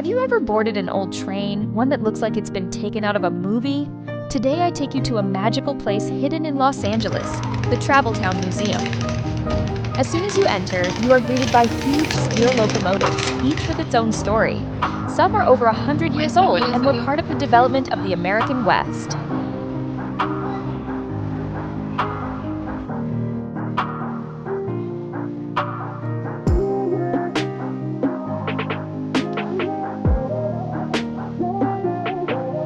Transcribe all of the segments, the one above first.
Have you ever boarded an old train, one that looks like it's been taken out of a movie? Today I take you to a magical place hidden in Los Angeles, the Traveltown Museum. As soon as you enter, you are greeted by huge steel locomotives, each with its own story. Some are over 100 years old and were part of the development of the American West.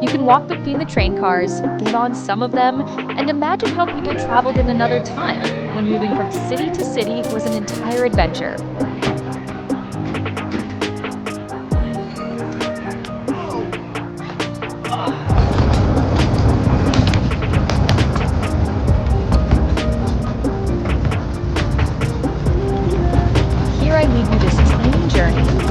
You can walk between the train cars, get on some of them, and imagine how people traveled in another time, when moving from city to city was an entire adventure. Here I lead you this train journey.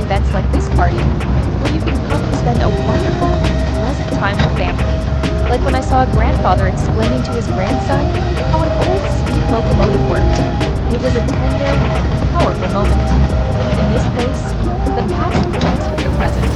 Events like this party, where you can come and spend a wonderful, pleasant time with family. Like when I saw a grandfather explaining to his grandson how an old steam locomotive worked. It was a tender and powerful moment. In this place, the past connects with the present.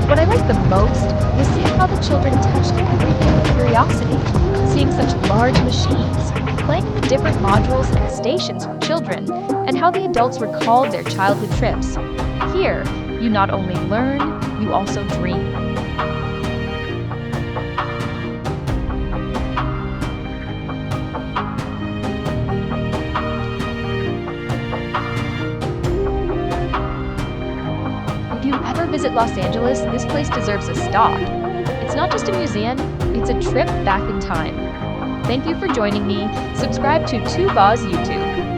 What I liked the most was seeing how the children touched everything with curiosity, seeing such large machines, playing in the different modules and stations for children, and how the adults recalled their childhood trips. Here, you not only learn, you also dream. If you ever visit Los Angeles, this place deserves a stop. It's not just a museum, it's a trip back in time. Thank you for joining me. Subscribe to Tu Voz YouTube.